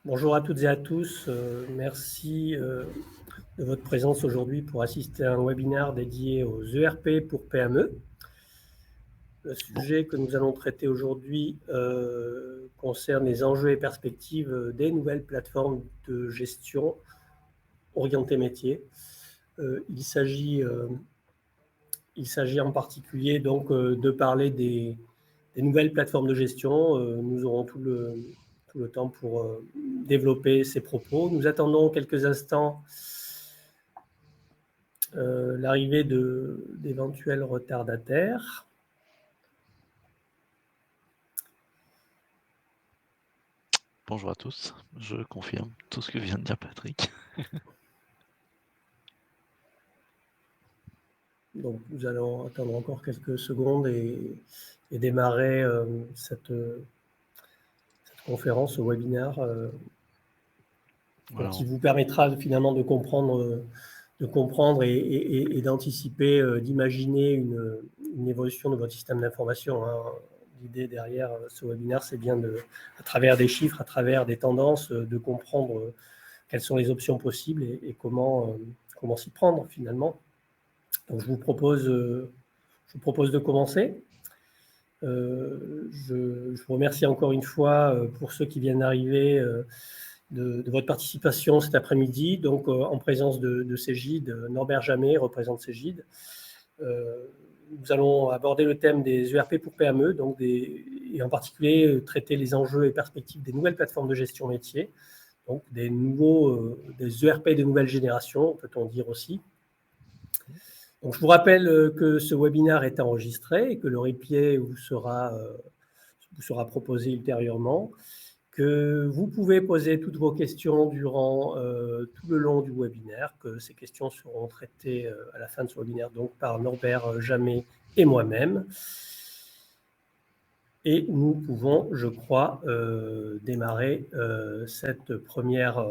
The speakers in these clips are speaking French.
Bonjour à toutes et à tous. Merci de votre présence aujourd'hui pour assister à un webinaire dédié aux ERP pour PME. Le Bon, sujet que nous allons traiter aujourd'hui concerne les enjeux et perspectives des nouvelles plateformes de gestion orientées métiers. Il s'agit en particulier donc de parler des nouvelles plateformes de gestion. Nous aurons tout le temps pour développer ces propos. Nous attendons quelques instants l'arrivée d'éventuels retardataires. bonjour à tous, je confirme tout ce que vient de dire Patrick. Donc nous allons attendre encore quelques secondes et démarrer cette conférence, ce webinaire, Voilà, qui vous permettra finalement de comprendre et d'anticiper, d'imaginer une évolution de votre système d'information, hein. L'idée derrière ce webinaire, c'est bien à travers des chiffres, à travers des tendances, de comprendre quelles sont les options possibles et comment s'y prendre finalement. Donc je vous propose de commencer. Je vous remercie encore une fois pour ceux qui viennent d'arriver de votre participation cet après-midi, donc en présence de Cégide. Norbert Jamet représente Cégide. Nous allons aborder le thème des ERP pour PME, donc et en particulier traiter les enjeux et perspectives des nouvelles plateformes de gestion métier, donc des ERP de nouvelle génération, peut-on dire aussi. Donc, je vous rappelle que ce webinaire est enregistré et que le replay vous sera proposé ultérieurement, que vous pouvez poser toutes vos questions durant tout le long du webinaire, que ces questions seront traitées à la fin de ce webinaire donc par Norbert Jamet et moi-même. Et nous pouvons, je crois, démarrer cette première...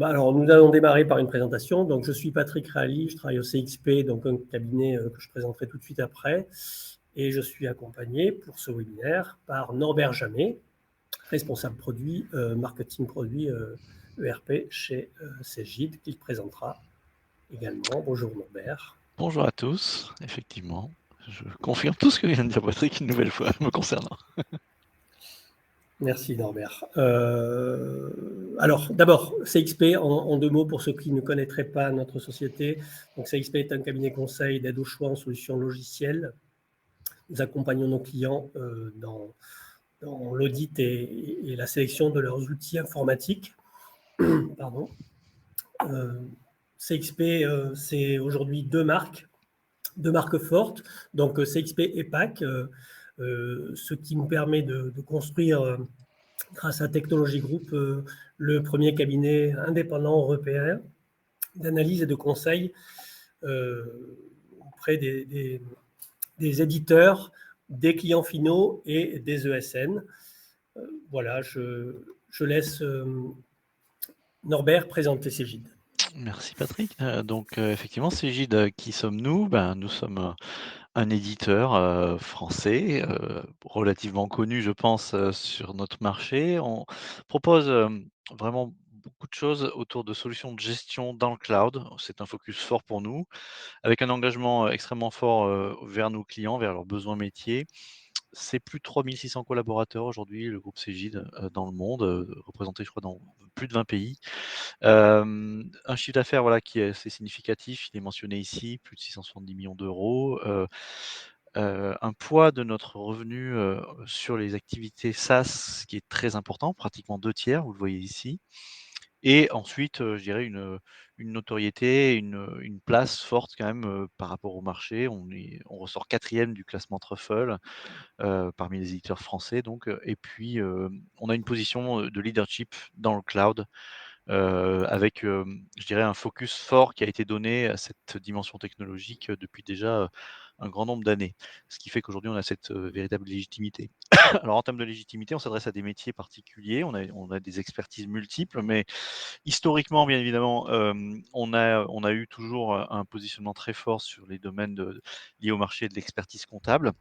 alors, nous allons démarrer par une présentation. Donc, je suis Patrick Rally, je travaille au CXP, donc un cabinet que je présenterai tout de suite après. Et je suis accompagné pour ce webinaire par Norbert Jamet, responsable produit, marketing produit ERP chez Cégide, qu'il présentera également. Bonjour Norbert. Bonjour à tous, effectivement, je confirme tout ce que vient de dire Patrick une nouvelle fois me concernant. Merci Norbert. Alors d'abord, CXP, en deux mots pour ceux qui ne connaîtraient pas notre société. Donc CXP est un cabinet conseil d'aide au choix en solutions logicielles. Nous accompagnons nos clients dans l'audit et la sélection de leurs outils informatiques. Pardon. CXP, c'est aujourd'hui deux marques fortes, donc CXP et PAC, ce qui nous permet de construire, grâce à Technology Group, le premier cabinet indépendant européen d'analyse et de conseil auprès des éditeurs, des clients finaux et des ESN. Voilà, je laisse Norbert présenter Cégide. Merci Patrick. Donc effectivement, Cégide, qui sommes-nous? Nous sommes un éditeur français, relativement connu, je pense, sur notre marché. On propose vraiment beaucoup de choses autour de solutions de gestion dans le cloud. C'est un focus fort pour nous, avec un engagement extrêmement fort vers nos clients, vers leurs besoins métiers. C'est plus de 3600 collaborateurs aujourd'hui, le groupe Cégide, dans le monde, représenté, je crois, dans plus de 20 pays. Un chiffre d'affaires, voilà, qui est assez significatif, il est mentionné ici, plus de 670 millions d'euros. Un poids de notre revenu sur les activités SaaS qui est très important, pratiquement 2/3, vous le voyez ici. Et ensuite, je dirais une notoriété, une place forte quand même par rapport au marché. On ressort 4e du classement Truffle parmi les éditeurs français donc, et puis on a une position de leadership dans le cloud. Avec, je dirais un focus fort qui a été donné à cette dimension technologique, depuis déjà, un grand nombre d'années. Ce qui fait qu'aujourd'hui on a cette, véritable légitimité. Alors en termes de légitimité, on s'adresse à des métiers particuliers, on a des expertises multiples, mais historiquement, bien évidemment, on a eu toujours, un positionnement très fort sur les domaines liés au marché de l'expertise comptable.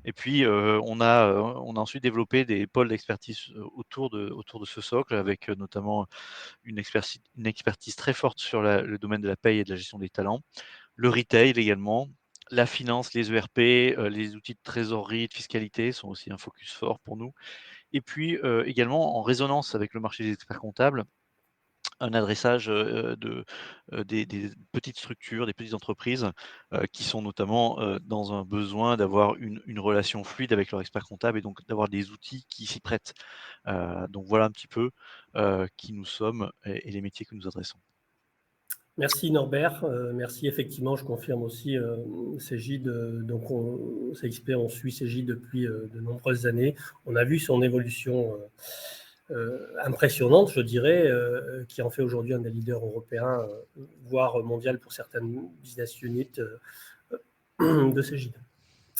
Et puis, on a ensuite développé des pôles d'expertise autour de ce socle, avec notamment une expertise très forte sur le domaine de la paye et de la gestion des talents, le retail également, la finance, les ERP, les outils de trésorerie, de fiscalité sont aussi un focus fort pour nous. Et puis également en résonance avec le marché des experts comptables, un adressage des petites structures, des petites entreprises qui sont notamment dans un besoin d'avoir une relation fluide avec leur expert comptable et donc d'avoir des outils qui s'y prêtent. Donc voilà un petit peu qui nous sommes et les métiers que nous adressons. Merci Norbert, merci effectivement, je confirme aussi Cégide, donc CXP, on suit Cégide depuis de nombreuses années. On a vu son évolution impressionnante, je dirais, qui en fait aujourd'hui un des leaders européens, voire mondial pour certaines business units de Cégide.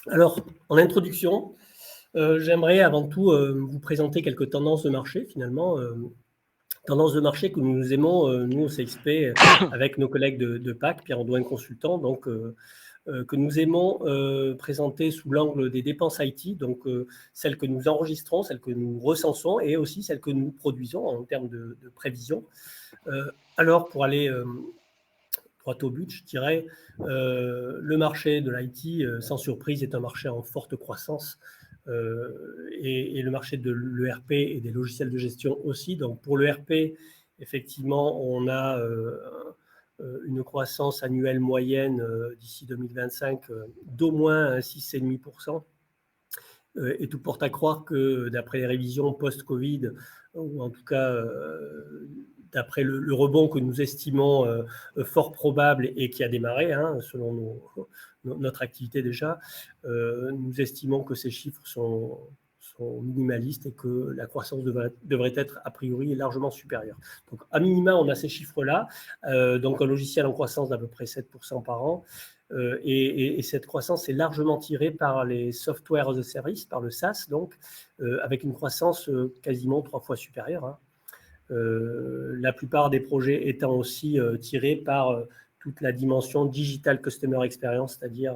Alors, en introduction, j'aimerais avant tout vous présenter quelques tendances de marché finalement. Tendances de marché que nous aimons, nous au CXP, avec nos collègues de PAC, Pierre Audouin consultant, donc que nous aimons présenter sous l'angle des dépenses IT, donc celles que nous enregistrons, celles que nous recensons et aussi celles que nous produisons en termes de prévision. Alors, pour aller droit au but, je dirais, le marché de l'IT, sans surprise, est un marché en forte croissance. Et le marché de l'ERP et des logiciels de gestion aussi. Donc pour l'ERP, effectivement, on a une croissance annuelle moyenne d'ici 2025 d'au moins 6,5%. Et tout porte à croire que d'après les révisions post-Covid, ou en tout cas d'après le rebond que nous estimons fort probable et qui a démarré, hein, selon notre activité déjà, nous estimons que ces chiffres sont minimalistes et que la croissance devrait être a priori largement supérieure. Donc à minima, on a ces chiffres-là, donc un logiciel en croissance d'à peu près 7% par an, et cette croissance est largement tirée par les software as a service, par le SaaS, donc avec une croissance quasiment 3 fois supérieure, hein. La plupart des projets étant aussi tirés par toute la dimension digital customer experience, c'est-à-dire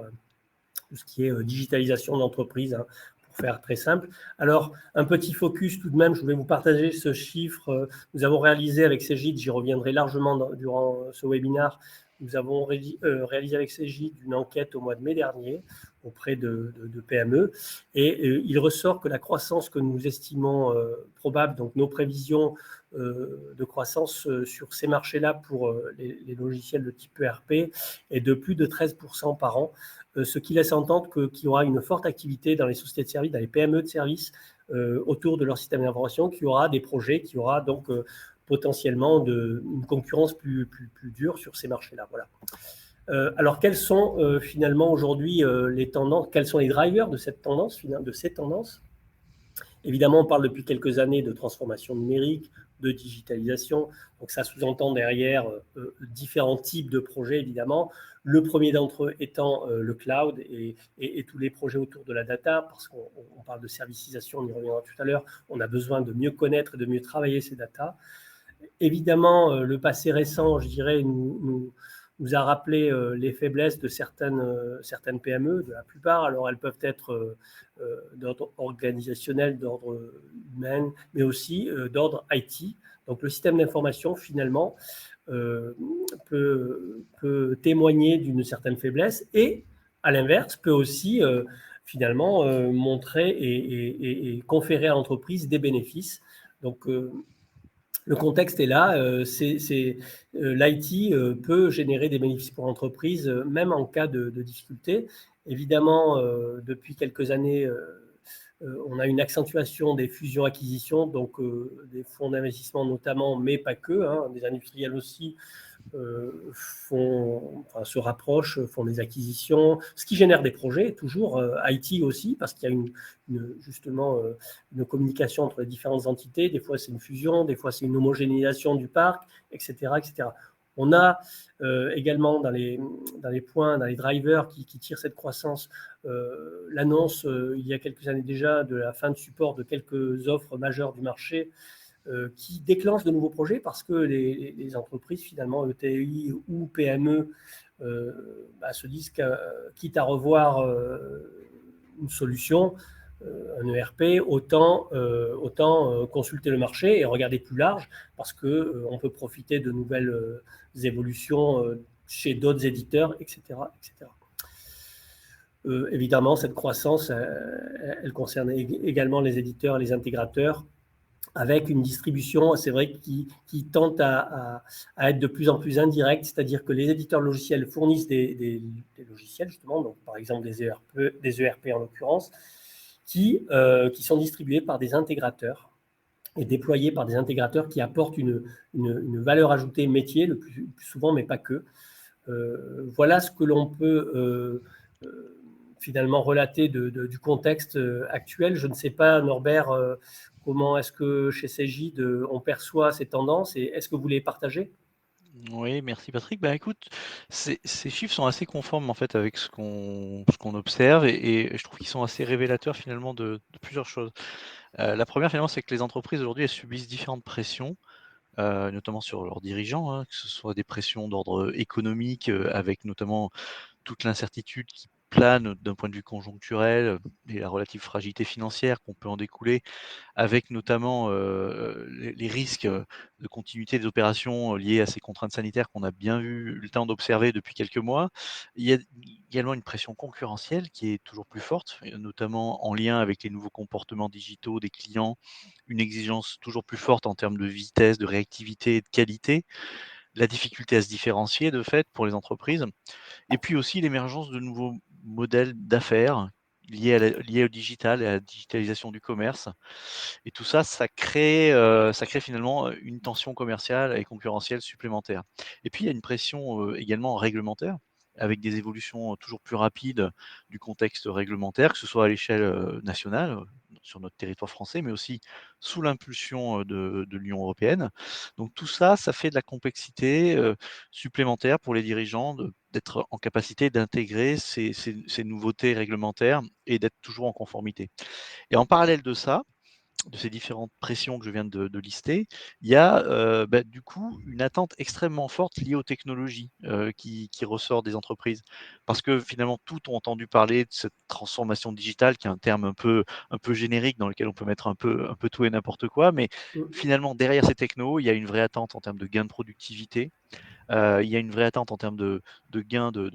tout ce qui est digitalisation d'entreprise, hein, pour faire très simple. Alors, un petit focus tout de même, je voulais vous partager ce chiffre. Nous avons réalisé avec Cégide, j'y reviendrai largement durant ce webinaire, nous avons réalisé avec Cégide une enquête au mois de mai dernier auprès de PME et il ressort que la croissance que nous estimons probable, donc nos prévisions de croissance sur ces marchés-là pour les logiciels de type ERP est de plus de 13% par an, ce qui laisse entendre qu'il y aura une forte activité dans les sociétés de services, dans les PME de services autour de leur système d'information, qu'il y aura des projets, qu'il y aura donc potentiellement une concurrence plus dure sur ces marchés-là. Voilà. Alors, quelles sont finalement aujourd'hui les tendances, quels sont les drivers de cette tendance, de ces tendances? Évidemment, on parle depuis quelques années de transformation numérique, de digitalisation. Donc, ça sous-entend derrière différents types de projets, évidemment. Le premier d'entre eux étant le cloud et tous les projets autour de la data, parce qu'on parle de servicisation, on y reviendra tout à l'heure. On a besoin de mieux connaître et de mieux travailler ces datas. Évidemment, le passé récent, je dirais, nous a rappelé les faiblesses de certaines PME, de la plupart. Alors, elles peuvent être d'ordre organisationnel, d'ordre humain, mais aussi d'ordre IT. Donc, le système d'information, finalement, peut témoigner d'une certaine faiblesse et, à l'inverse, peut aussi, finalement, montrer et conférer à l'entreprise des bénéfices. Donc, le contexte est là, l'IT peut générer des bénéfices pour l'entreprise, même en cas de difficulté. Évidemment, depuis quelques années, on a une accentuation des fusions-acquisitions, donc des fonds d'investissement notamment, mais pas que, hein, des industriels aussi se rapprochent, font des acquisitions, ce qui génère des projets, toujours IT aussi, parce qu'il y a justement une communication entre les différentes entités. Des fois, c'est une fusion, des fois, c'est une homogénéisation du parc, etc. etc. On a également dans les points, dans les drivers qui tirent cette croissance, l'annonce il y a quelques années déjà de la fin de support de quelques offres majeures du marché qui déclenchent de nouveaux projets parce que les entreprises, finalement, ETI ou PME, se disent quitte à revoir une solution, un ERP, autant consulter le marché et regarder plus large, parce qu'on peut profiter de nouvelles évolutions chez d'autres éditeurs, etc. etc. Évidemment, cette croissance, elle concerne également les éditeurs, les intégrateurs, avec une distribution, c'est vrai, qui tente à être de plus en plus indirecte, c'est-à-dire que les éditeurs logiciels fournissent des logiciels, justement, donc par exemple des ERP en l'occurrence, qui sont distribués par des intégrateurs et déployés par des intégrateurs qui apportent une valeur ajoutée métier, le plus souvent, mais pas que. Voilà ce que l'on peut finalement relater du contexte actuel. Je ne sais pas, Norbert, comment est-ce que chez Cegid, on perçoit ces tendances et est-ce que vous les partagez? Oui, merci Patrick. Ben écoute, ces chiffres sont assez conformes en fait avec ce qu'on observe et je trouve qu'ils sont assez révélateurs finalement de plusieurs choses. La première finalement, c'est que les entreprises aujourd'hui, elles subissent différentes pressions, notamment sur leurs dirigeants, hein, que ce soit des pressions d'ordre économique, avec notamment toute l'incertitude qui plane d'un point de vue conjoncturel, et la relative fragilité financière qu'on peut en découler, avec notamment, les risques, de continuité des opérations, liées à ces contraintes sanitaires qu'on a bien eu le temps d'observer depuis quelques mois. Il y a également une pression concurrentielle qui est toujours plus forte, notamment en lien avec les nouveaux comportements digitaux des clients, une exigence toujours plus forte en termes de vitesse, de réactivité et de qualité, la difficulté à se différencier de fait pour les entreprises et puis aussi l'émergence de nouveaux modèles d'affaires liés au digital et à la digitalisation du commerce. Et tout ça, ça crée finalement, une tension commerciale et concurrentielle supplémentaire. Et puis il y a une pression, également réglementaire, avec des évolutions, toujours plus rapides du contexte réglementaire, que ce soit à l'échelle, nationale, sur notre territoire français, mais aussi sous l'impulsion, de l'Union européenne. Donc tout ça, ça fait de la complexité, supplémentaire pour les dirigeants d'être en capacité d'intégrer ces nouveautés réglementaires et d'être toujours en conformité. Et en parallèle de ces différentes pressions que je viens de lister, il y a, du coup, une attente extrêmement forte liée aux technologies, qui ressort des entreprises. Parce que finalement, toutes ont entendu parler de cette transformation digitale qui est un terme un peu générique dans lequel on peut mettre un peu tout et n'importe quoi. Mais finalement, derrière ces technos, il y a une vraie attente en termes de gains de productivité. Il y a une vraie attente en termes de gains de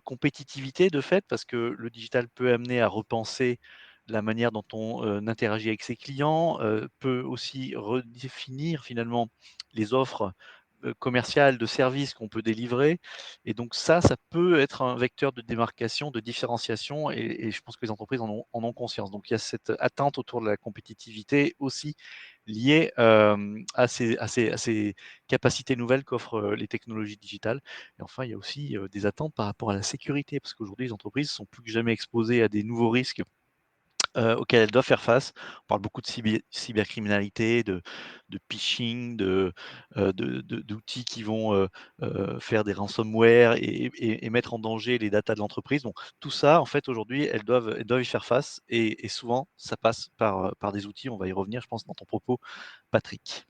compétitivité de fait, parce que le digital peut amener à repenser la manière dont on, interagit avec ses clients, peut aussi redéfinir finalement les offres, commerciales de services qu'on peut délivrer et donc ça peut être un vecteur de démarcation, de différenciation et je pense que les entreprises en ont conscience. Donc il y a cette attente autour de la compétitivité aussi liée, à ces capacités nouvelles qu'offrent, les technologies digitales et enfin il y a aussi, des attentes par rapport à la sécurité parce qu'aujourd'hui les entreprises sont plus que jamais exposées à des nouveaux risques auxquelles elles doivent faire face. On parle beaucoup de cybercriminalité, de phishing, d'outils qui vont, faire des ransomware et mettre en danger les datas de l'entreprise. Donc tout ça, en fait, aujourd'hui, elles doivent y faire face et souvent, ça passe par des outils. On va y revenir, je pense, dans ton propos, Patrick.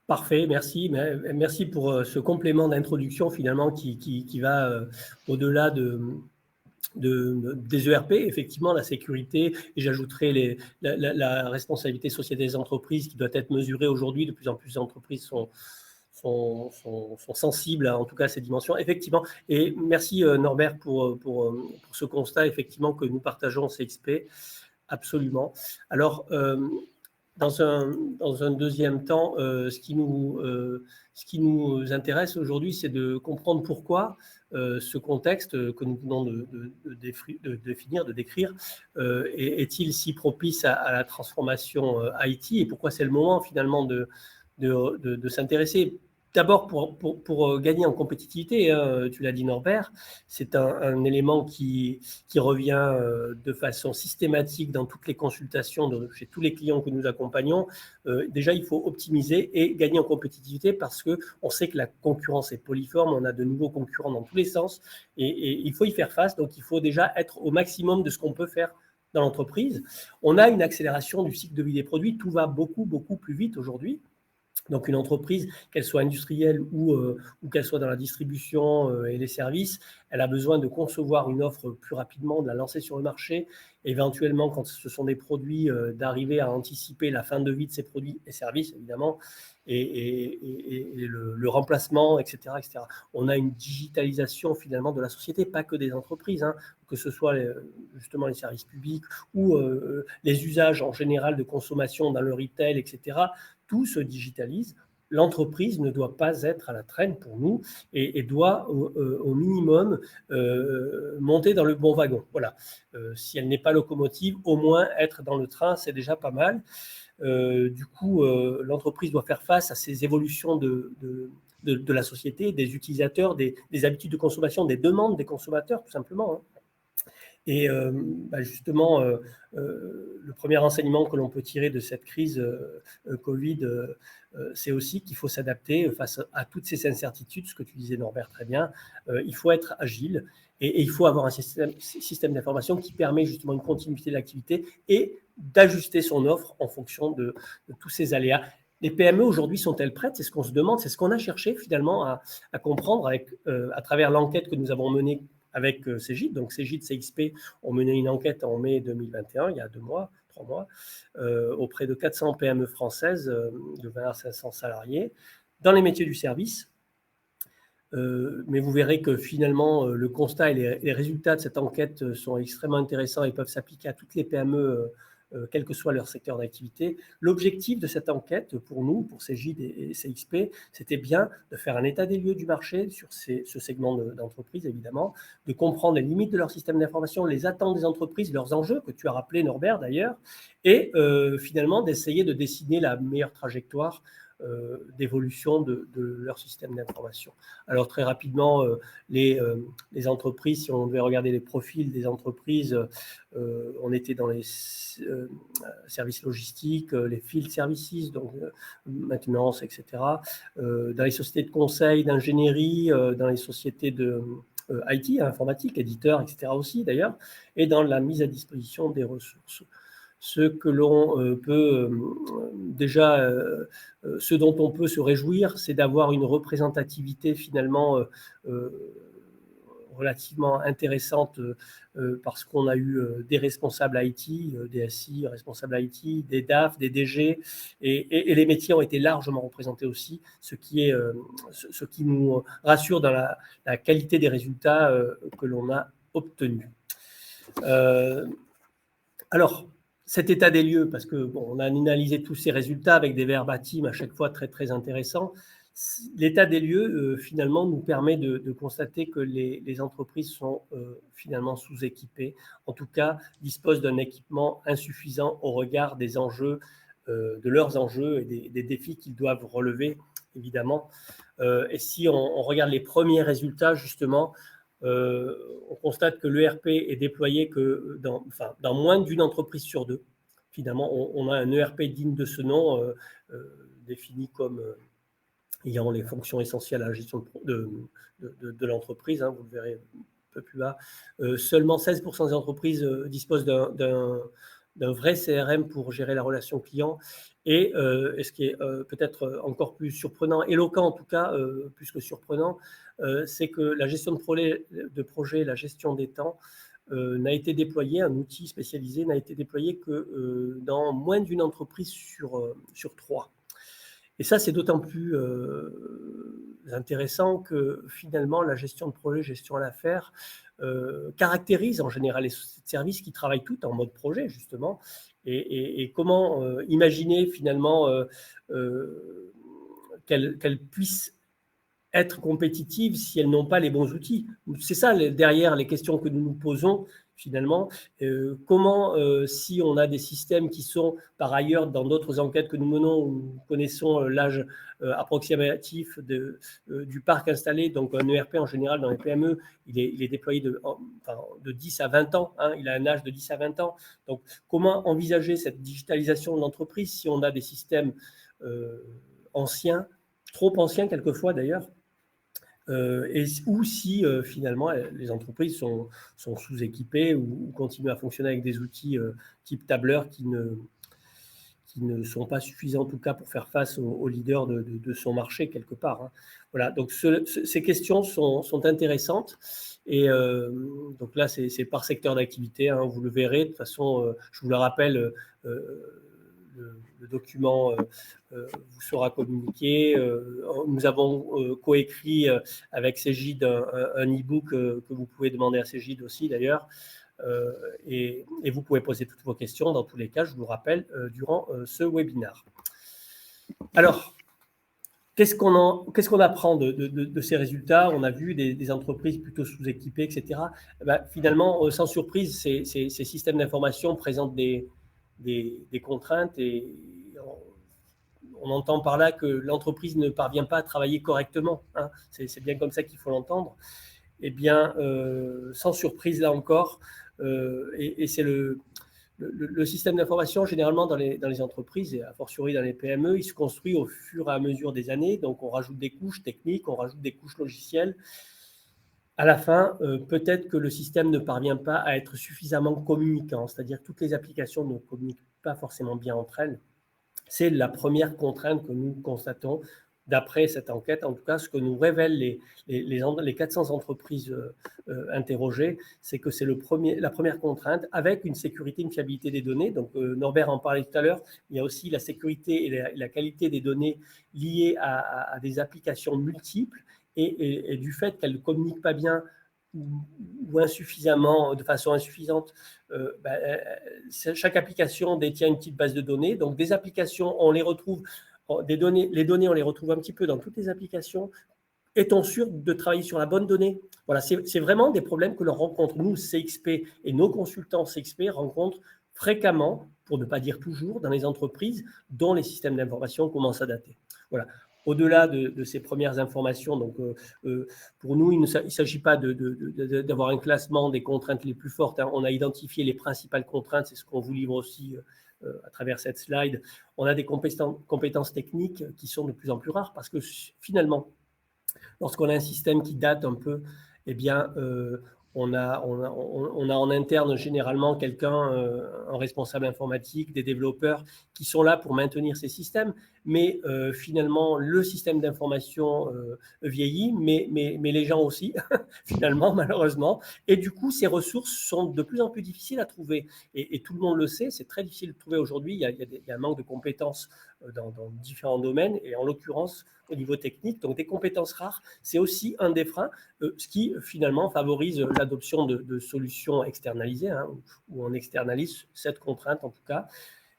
Parfait, merci. Merci pour ce complément d'introduction finalement qui va au-delà des ERP, effectivement, la sécurité, et j'ajouterai la responsabilité société des entreprises qui doit être mesurée aujourd'hui. De plus en plus d'entreprises sont sensibles à, en tout cas, à ces dimensions. Effectivement, et merci Norbert pour ce constat, effectivement, que nous partageons CXP, absolument. Alors, dans un deuxième temps, ce qui nous intéresse aujourd'hui, c'est de comprendre pourquoi ce contexte que nous venons de définir, de décrire, est-il si propice à la transformation IT et pourquoi c'est le moment finalement de s'intéresser. D'abord, pour gagner en compétitivité, hein, tu l'as dit Norbert, c'est un élément qui revient de façon systématique dans toutes les consultations chez tous les clients que nous accompagnons. Déjà, il faut optimiser et gagner en compétitivité parce qu'on sait que la concurrence est poliforme, on a de nouveaux concurrents dans tous les sens et il faut y faire face. Donc, il faut déjà être au maximum de ce qu'on peut faire dans l'entreprise. On a une accélération du cycle de vie des produits, tout va beaucoup, beaucoup plus vite aujourd'hui. Donc une entreprise, qu'elle soit industrielle ou qu'elle soit dans la distribution et les services, elle a besoin de concevoir une offre plus rapidement, de la lancer sur le marché, éventuellement quand ce sont des produits, d'arriver à anticiper la fin de vie de ces produits et services évidemment, et le remplacement, etc., etc. On a une digitalisation finalement de la société, pas que des entreprises, hein, que ce soit justement les services publics ou les usages en général de consommation dans le retail, etc. Tout se digitalise. L'entreprise ne doit pas être à la traîne pour nous et doit au minimum monter dans le bon wagon. Voilà. Si elle n'est pas locomotive, au moins être dans le train, c'est déjà pas mal. Du coup, l'entreprise doit faire face à ces évolutions de la société, des utilisateurs, des habitudes de consommation, des demandes des consommateurs, tout simplement, hein. Et justement, le premier enseignement que l'on peut tirer de cette crise Covid, c'est aussi qu'il faut s'adapter face à toutes ces incertitudes, ce que tu disais Norbert très bien. Il faut être agile et il faut avoir un système d'information qui permet justement une continuité de l'activité et d'ajuster son offre en fonction de tous ces aléas. Les PME aujourd'hui sont-elles prêtes? C'est ce qu'on se demande, c'est ce qu'on a cherché finalement à comprendre à travers l'enquête que nous avons menée avec Cegid. Donc Cegid, CXP ont mené une enquête en mai 2021, il y a 2 mois, 3 mois, auprès de 400 PME françaises de 20 à 500 salariés dans les métiers du service. Mais vous verrez que finalement, le constat et les résultats de cette enquête sont extrêmement intéressants et peuvent s'appliquer à toutes les PME, quel que soit leur secteur d'activité. L'objectif de cette enquête, pour nous, pour Cegid et CXP, c'était bien de faire un état des lieux du marché sur ce segment d'entreprise, évidemment, de comprendre les limites de leur système d'information, les attentes des entreprises, leurs enjeux, que tu as rappelé, Norbert, d'ailleurs, et finalement d'essayer de dessiner la meilleure trajectoire d'évolution de leur système d'information. Alors très rapidement, les entreprises, si on devait regarder les profils des entreprises, on était dans les services logistiques, les field services, donc maintenance, etc. Dans les sociétés de conseil, d'ingénierie, dans les sociétés de IT, informatique, éditeurs, etc. aussi d'ailleurs, et dans la mise à disposition des ressources. Ce que l'on peut déjà, ce dont on peut se réjouir, c'est d'avoir une représentativité finalement relativement intéressante parce qu'on a eu des responsables IT, des SI, responsables IT, des DAF, des DG, et les métiers ont été largement représentés aussi, ce qui nous rassure dans la qualité des résultats que l'on a obtenus. Alors, cet état des lieux, parce que on a analysé tous ces résultats avec des verbatims à chaque fois très très intéressants. L'état des lieux, finalement, nous permet de constater que les entreprises sont finalement sous-équipées, en tout cas disposent d'un équipement insuffisant au regard des enjeux, de leurs enjeux et des défis qu'ils doivent relever, évidemment. Et si on regarde les premiers résultats, justement, on constate que l'ERP est déployé que dans moins d'une entreprise sur deux. Finalement, on a un ERP digne de ce nom, défini comme ayant les fonctions essentielles à la gestion de l'entreprise, hein, vous le verrez un peu plus bas. Seulement 16% des entreprises disposent d'un vrai CRM pour gérer la relation client. Et ce qui est peut-être encore plus surprenant, éloquent en tout cas, plus que surprenant, c'est que la gestion de projet, la gestion des temps, n'a été déployée, un outil spécialisé n'a été déployé que dans moins d'une entreprise sur 3. Et ça, c'est d'autant plus intéressant que finalement, la gestion de projet, gestion à l'affaire, caractérise en général les sociétés de services qui travaillent toutes en mode projet, justement. Et comment imaginer finalement qu'elles puissent être compétitives si elles n'ont pas les bons outils? C'est ça derrière les questions que nous nous posons finalement. Comment, si on a des systèmes qui sont par ailleurs dans d'autres enquêtes que nous menons, où nous connaissons l'âge approximatif du parc installé, donc un ERP en général dans les PME, il est déployé de 10 à 20 ans, hein, il a un âge de 10 à 20 ans. Donc comment envisager cette digitalisation de l'entreprise si on a des systèmes anciens, trop anciens quelquefois d'ailleurs, ou si finalement les entreprises sont sous-équipées ou continuent à fonctionner avec des outils type tableur qui qui ne sont pas suffisants en tout cas pour faire face aux leaders de son marché quelque part, hein. Voilà, donc ces questions sont intéressantes. Et donc là, c'est par secteur d'activité, hein, vous le verrez. De toute façon, je vous le rappelle, le document vous sera communiqué. Nous avons coécrit avec Cégide un e-book que vous pouvez demander à Cégide aussi d'ailleurs. Et vous pouvez poser toutes vos questions dans tous les cas, je vous le rappelle, durant ce webinaire. Alors, qu'est-ce qu'on apprend de ces résultats? On a vu des entreprises plutôt sous-équipées, etc. Ben, finalement, sans surprise, ces systèmes d'information présentent des contraintes et on entend par là que l'entreprise ne parvient pas à travailler correctement, hein. C'est bien comme ça qu'il faut l'entendre. Eh bien, sans surprise, là encore, et c'est le système d'information, généralement dans les entreprises, et a fortiori dans les PME, il se construit au fur et à mesure des années. Donc, on rajoute des couches techniques, on rajoute des couches logicielles. À la fin, peut-être que le système ne parvient pas à être suffisamment communicant, c'est-à-dire que toutes les applications ne communiquent pas forcément bien entre elles. C'est la première contrainte que nous constatons d'après cette enquête, en tout cas, ce que nous révèlent les 400 entreprises interrogées, c'est que c'est la première contrainte avec une sécurité, une fiabilité des données. Donc, Norbert en parlait tout à l'heure, il y a aussi la sécurité et la qualité des données liées à des applications multiples et du fait qu'elles ne communiquent pas bien ou insuffisamment, de façon insuffisante, chaque application détient une petite base de données. Donc, des applications, on les retrouve, les données, on les retrouve un petit peu dans toutes les applications. Est-on sûr de travailler sur la bonne donnée? Voilà, c'est vraiment des problèmes que l'on rencontre, nous, CXP, et nos consultants CXP rencontrent fréquemment, pour ne pas dire toujours, dans les entreprises dont les systèmes d'information commencent à dater. Voilà. Au-delà de ces premières informations, donc, pour nous, il ne s'agit pas d'avoir un classement des contraintes les plus fortes, hein. On a identifié les principales contraintes, c'est ce qu'on vous livre aussi à travers cette slide. On a des compétences techniques qui sont de plus en plus rares parce que finalement, lorsqu'on a un système qui date un peu, eh bien, on a en interne généralement quelqu'un, un responsable informatique, des développeurs qui sont là pour maintenir ces systèmes. Mais finalement, le système d'information vieillit, mais les gens aussi, finalement, malheureusement. Et du coup, ces ressources sont de plus en plus difficiles à trouver. Et tout le monde le sait, c'est très difficile de trouver aujourd'hui. Il y a un manque de compétences dans différents domaines, et en l'occurrence, au niveau technique. Donc, des compétences rares, c'est aussi un des freins, ce qui finalement favorise l'adoption de solutions externalisées, hein, où on externalise cette contrainte en tout cas.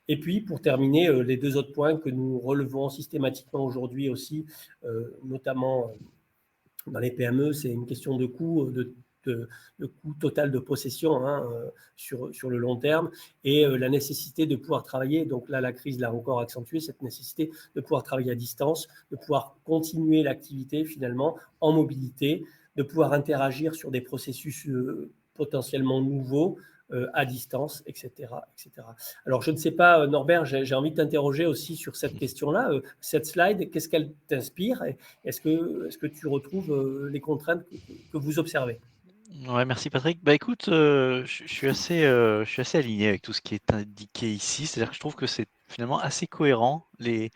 Et puis, pour terminer, les deux autres points que nous relevons systématiquement aujourd'hui aussi, notamment dans les PME, c'est une question de coût, de coût total de possession, hein, sur le long terme, et la nécessité de pouvoir travailler. Donc là, la crise l'a encore accentué, cette nécessité de pouvoir travailler à distance, de pouvoir continuer l'activité finalement en mobilité, de pouvoir interagir sur des processus potentiellement nouveaux, à distance, etc., etc. Alors, je ne sais pas, Norbert, j'ai envie de t'interroger aussi sur cette question-là. Cette slide, qu'est-ce qu'elle t'inspire? Est-ce que tu retrouves les contraintes que vous observez? Ouais, merci Patrick. Bah écoute, je suis assez aligné avec tout ce qui est indiqué ici. C'est-à-dire que je trouve que c'est finalement assez cohérent, les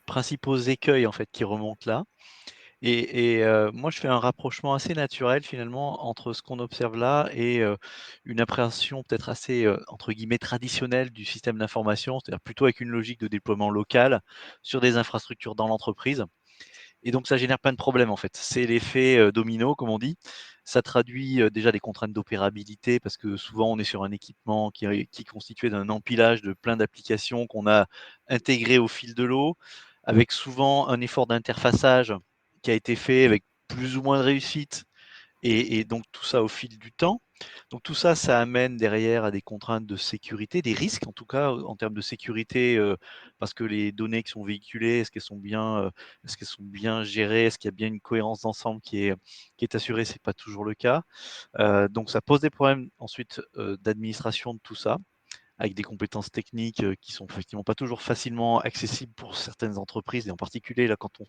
principaux écueils en fait qui remontent là. Moi je fais un rapprochement assez naturel finalement entre ce qu'on observe là et une appréhension peut-être assez, entre guillemets «traditionnelle» du système d'information, c'est-à-dire plutôt avec une logique de déploiement local sur des infrastructures dans l'entreprise. Et donc ça génère plein de problèmes en fait. C'est l'effet, domino comme on dit. Ça traduit, déjà des contraintes d'opérabilité parce que souvent on est sur un équipement qui est constitué d'un empilage de plein d'applications qu'on a intégrées au fil de l'eau, avec souvent un effort d'interfaçage qui a été fait avec plus ou moins de réussite et donc tout ça au fil du temps. Donc tout ça, ça amène derrière à des contraintes de sécurité, des risques en tout cas, en termes de sécurité, parce que les données qui sont véhiculées, est-ce qu'elles sont bien gérées? Est-ce qu'il y a bien une cohérence d'ensemble qui est assurée? C'est pas toujours le cas. Donc ça pose des problèmes ensuite, d'administration de tout ça, avec des compétences techniques, qui sont effectivement pas toujours facilement accessibles pour certaines entreprises et en particulier là quand on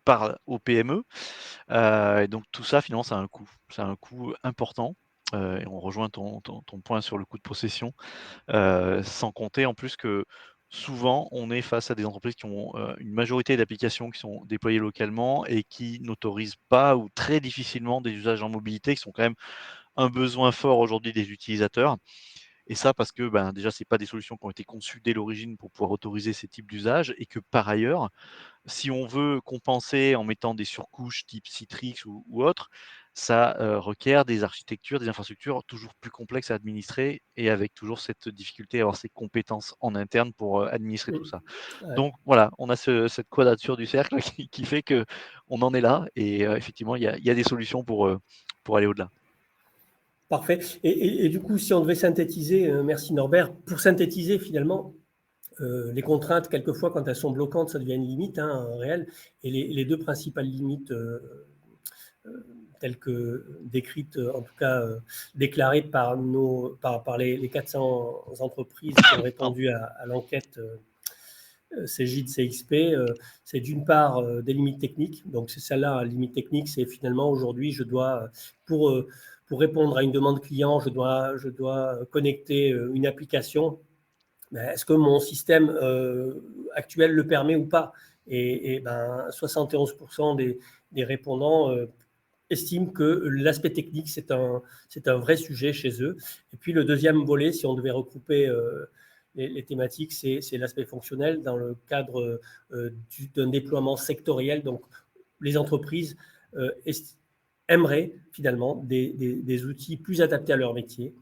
parle aux PME. Et donc tout ça finalement ça a un coût. Ça a un coût important, et on rejoint ton point sur le coût de possession, sans compter en plus que souvent, on est face à des entreprises qui ont, une majorité d'applications qui sont déployées localement et qui n'autorisent pas ou très difficilement des usages en mobilité, qui sont quand même un besoin fort aujourd'hui des utilisateurs. Et ça parce que, ben, déjà, c'est pas des solutions qui ont été conçues dès l'origine pour pouvoir autoriser ces types d'usages et que par ailleurs, si on veut compenser en mettant des surcouches type Citrix ou autre, ça, requiert des architectures, des infrastructures toujours plus complexes à administrer et avec toujours cette difficulté à avoir ces compétences en interne pour, administrer tout Mm. ça. Ouais. Donc voilà, on a cette quadrature du cercle qui fait qu'on en est là et effectivement, il y a des solutions pour aller au-delà. Parfait. Et du coup, si on devait synthétiser, merci Norbert, pour synthétiser finalement, les contraintes, quelquefois, quand elles sont bloquantes, ça devient une limite réelle. Et les deux principales limites, telles que décrites, en tout cas déclarées par les 400 entreprises qui ont Pardon. répondu à l'enquête Cégide CXP, c'est d'une part des limites techniques. Donc c'est celle-là, la limite technique, c'est finalement aujourd'hui, pour, euh, pour répondre à une demande client, je dois connecter une application. Ben, est-ce que mon système actuel le permet ou pas? Et ben, 71% des répondants estiment que l'aspect technique, c'est un vrai sujet chez eux. Et puis le deuxième volet, si on devait regrouper les thématiques, c'est l'aspect fonctionnel dans le cadre d'un déploiement sectoriel. Donc les entreprises aimeraient finalement des outils plus adaptés à leur métier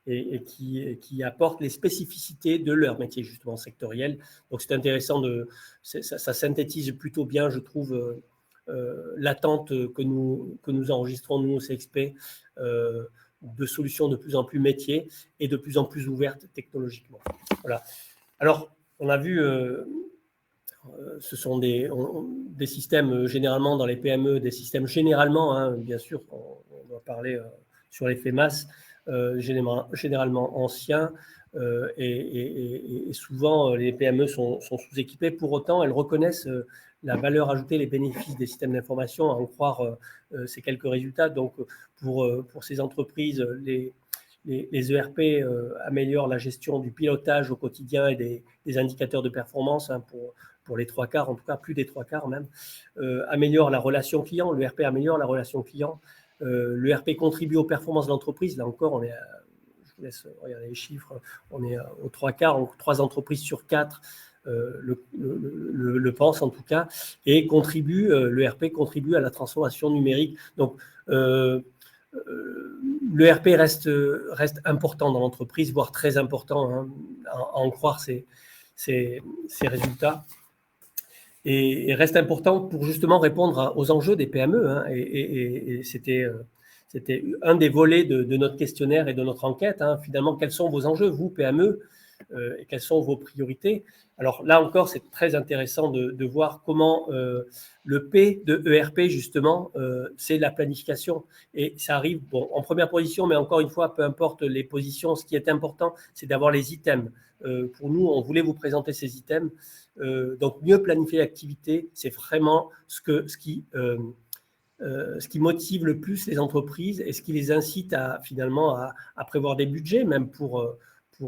et qui apportent les spécificités de leur métier justement sectoriel. Donc c'est intéressant, ça synthétise plutôt bien, je trouve, l'attente que nous enregistrons, nous, au CXP, de solutions de plus en plus métiers et de plus en plus ouvertes technologiquement. Voilà. Alors, on a vu, ce sont des systèmes généralement dans les PME, des systèmes généralement, hein, bien sûr, on doit parler sur l'effet masse, généralement anciens, et souvent les PME sont sous-équipées. Pour autant, elles reconnaissent la valeur ajoutée, les bénéfices des systèmes d'information, à en croire ces quelques résultats. Donc, pour ces entreprises, les ERP améliorent la gestion du pilotage au quotidien et des indicateurs de performance, hein, pour les trois quarts, en tout cas plus des trois quarts même, améliore la relation client, l'ERP améliore la relation client, l'ERP contribue aux performances de l'entreprise, là encore, je vous laisse regarder les chiffres, on est aux trois quarts, donc 3 entreprises sur 4 le pensent en tout cas, et l'ERP contribue à la transformation numérique. Donc, l'ERP reste important dans l'entreprise, voire très important, hein, à en croire ces résultats. Et reste important pour justement répondre aux enjeux des PME. Hein, et c'était un des volets de notre questionnaire et de notre enquête. Hein. Finalement, quels sont vos enjeux, vous, PME, et quelles sont vos priorités? Alors là encore, c'est très intéressant de voir comment le P de ERP, justement, c'est la planification. Et ça arrive en première position, mais encore une fois, peu importe les positions, ce qui est important, c'est d'avoir les items. Pour nous, on voulait vous présenter ces items. Donc, mieux planifier l'activité, c'est vraiment ce qui motive le plus les entreprises et ce qui les incite finalement à prévoir des budgets, même pour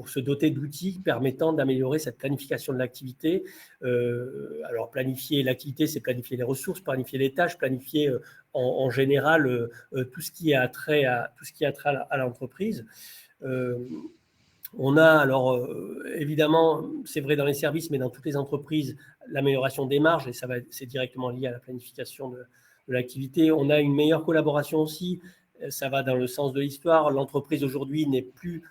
se doter d'outils permettant d'améliorer cette planification de l'activité. Alors, planifier l'activité, c'est planifier les ressources, planifier les tâches, planifier en général tout ce qui a trait à l'entreprise. On a alors évidemment, c'est vrai dans les services, mais dans toutes les entreprises, l'amélioration des marges, et c'est directement lié à la planification de l'activité. On a une meilleure collaboration aussi, ça va dans le sens de l'histoire. L'entreprise aujourd'hui n'est plus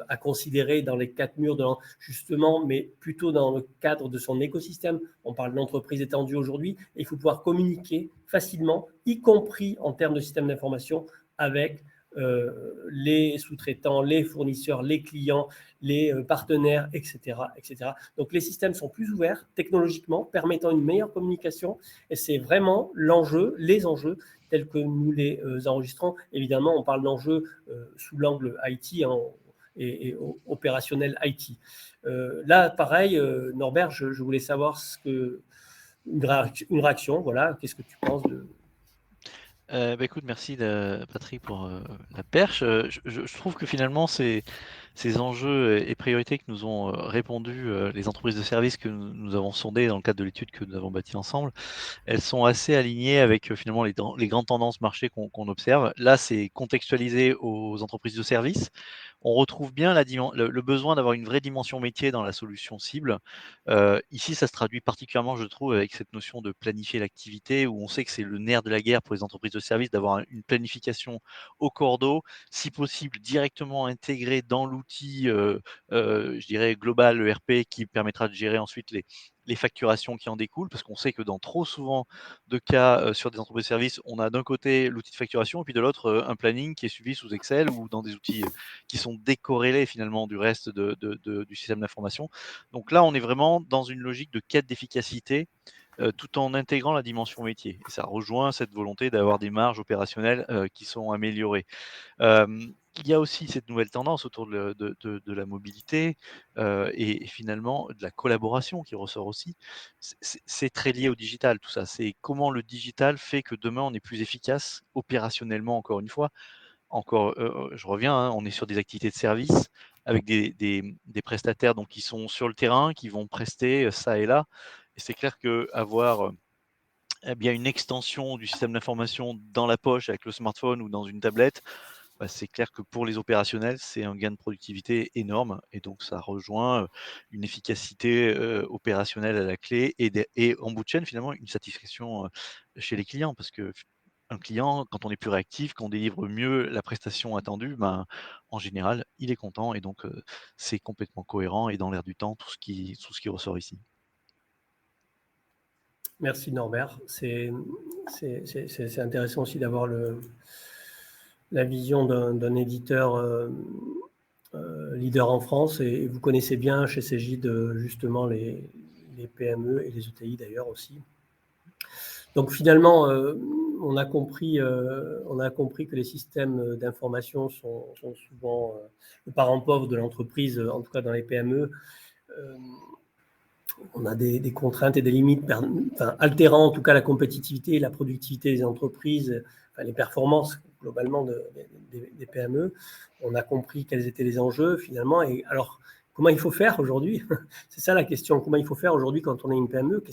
à considérer dans les 4 murs justement, mais plutôt dans le cadre de son écosystème. On parle d'entreprise étendue aujourd'hui, et il faut pouvoir communiquer facilement, y compris en termes de système d'information, avec les sous-traitants, les fournisseurs, les clients, les partenaires, etc., etc. Donc les systèmes sont plus ouverts technologiquement, permettant une meilleure communication, et c'est vraiment les enjeux tels que nous les enregistrons. Évidemment, on parle d'enjeux sous l'angle IT, hein, et opérationnel IT. Là, pareil, Norbert, je voulais savoir une réaction, voilà, qu'est-ce que tu penses de... Bah, écoute, merci Patrick pour la perche. Je trouve que finalement, ces enjeux et priorités que nous ont répondu les entreprises de services que nous avons sondées dans le cadre de l'étude que nous avons bâtie ensemble, elles sont assez alignées avec finalement les grandes tendances marché qu'on observe. Là, c'est contextualisé aux entreprises de services. On retrouve bien le besoin d'avoir une vraie dimension métier dans la solution cible. Ici, ça se traduit particulièrement, je trouve, avec cette notion de planifier l'activité, où on sait que c'est le nerf de la guerre pour les entreprises de services d'avoir une planification au cordeau, si possible directement intégrée dans l'outil, je dirais global ERP, qui permettra de gérer ensuite les facturations qui en découlent, parce qu'on sait que dans trop souvent de cas sur des entreprises de services, on a d'un côté l'outil de facturation et puis de l'autre un planning qui est suivi sous Excel ou dans des outils qui sont décorrélés finalement du reste du système d'information. Donc là, on est vraiment dans une logique de quête d'efficacité tout en intégrant la dimension métier. Et ça rejoint cette volonté d'avoir des marges opérationnelles qui sont améliorées. Il y a aussi cette nouvelle tendance autour de la mobilité et finalement de la collaboration qui ressort aussi. C'est très lié au digital tout ça. C'est comment le digital fait que demain on est plus efficace opérationnellement encore une fois. Encore, je reviens, hein, on est sur des activités de service avec des prestataires donc qui sont sur le terrain, qui vont prester ça et là. Et c'est clair qu'avoir eh bien, une extension du système d'information dans la poche avec le smartphone ou dans une tablette, bah, c'est clair que pour les opérationnels, c'est un gain de productivité énorme et donc ça rejoint une efficacité opérationnelle à la clé et en bout de chaîne, finalement, une satisfaction chez les clients parce que un client, quand on est plus réactif, qu'on délivre mieux la prestation attendue, ben, en général, il est content et donc c'est complètement cohérent et dans l'air du temps, tout ce qui ressort ici. Merci Norbert. C'est intéressant aussi d'avoir la vision d'un éditeur leader en France et vous connaissez bien chez Cegid justement les PME et les ETI d'ailleurs aussi. Donc finalement, on a compris que les systèmes d'information sont souvent le parent pauvre de l'entreprise, en tout cas dans les PME. On a des contraintes et des limites, altérant en tout cas la compétitivité et la productivité des entreprises, les performances globalement des PME. On a compris quels étaient les enjeux finalement. Et alors, comment il faut faire aujourd'hui? C'est ça la question. Comment il faut faire aujourd'hui quand on est une PME?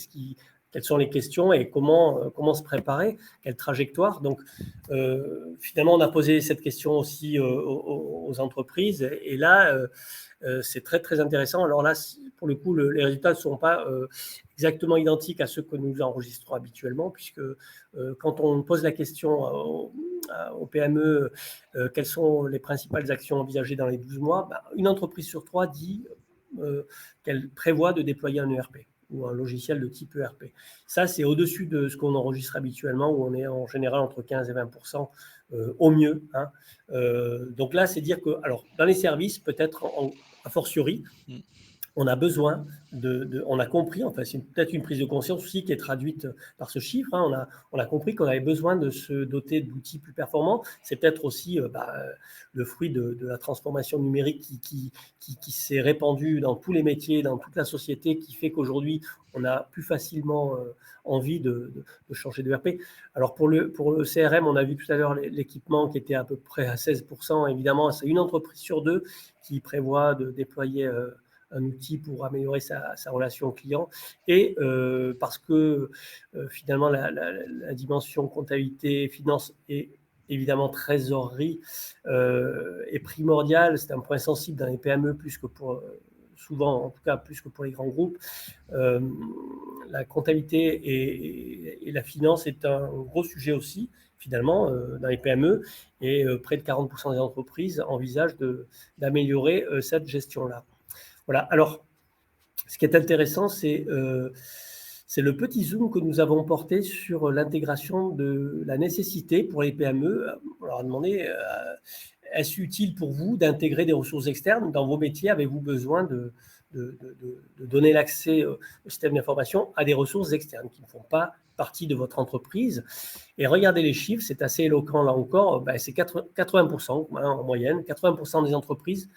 Quelles sont les questions et comment se préparer? Quelle trajectoire? Donc, finalement, on a posé cette question aussi aux entreprises. Et là, c'est très, très intéressant. Alors là, pour le coup, les résultats ne sont pas exactement identiques à ceux que nous enregistrons habituellement, puisque quand on pose la question aux PME, quelles sont les principales actions envisagées dans les 12 mois, une entreprise sur 3 dit qu'elle prévoit de déployer un ERP ou un logiciel de type ERP. Ça, c'est au-dessus de ce qu'on enregistre habituellement, où on est en général entre 15 et 20% au mieux. Hein. Donc là, c'est dire que, alors, dans les services, peut-être a fortiori, on a besoin on a compris, enfin c'est peut-être une prise de conscience aussi qui est traduite par ce chiffre, hein, on a compris qu'on avait besoin de se doter d'outils plus performants. C'est peut-être aussi le fruit de la transformation numérique qui s'est répandue dans tous les métiers, dans toute la société, qui fait qu'aujourd'hui, on a plus facilement envie de changer de RP. Alors pour le CRM, on a vu tout à l'heure l'équipement qui était à peu près à 16%. Évidemment, c'est une entreprise sur deux qui prévoit de déployer un outil pour améliorer sa relation client et parce que finalement la dimension comptabilité, finance et évidemment trésorerie est primordiale. C'est un point sensible dans les PME plus que pour souvent, en tout cas plus que pour les grands groupes. La comptabilité et la finance est un gros sujet aussi finalement dans les PME et près de 40% des entreprises envisagent d'améliorer cette gestion-là. Voilà. Alors, ce qui est intéressant, c'est le petit zoom que nous avons porté sur l'intégration de la nécessité pour les PME. On leur a demandé, est-ce utile pour vous d'intégrer des ressources externes dans vos métiers? Avez-vous besoin de donner l'accès au système d'information à des ressources externes qui ne font pas partie de votre entreprise? Et regardez les chiffres, c'est assez éloquent là encore, c'est 80% en moyenne, 80% des entreprises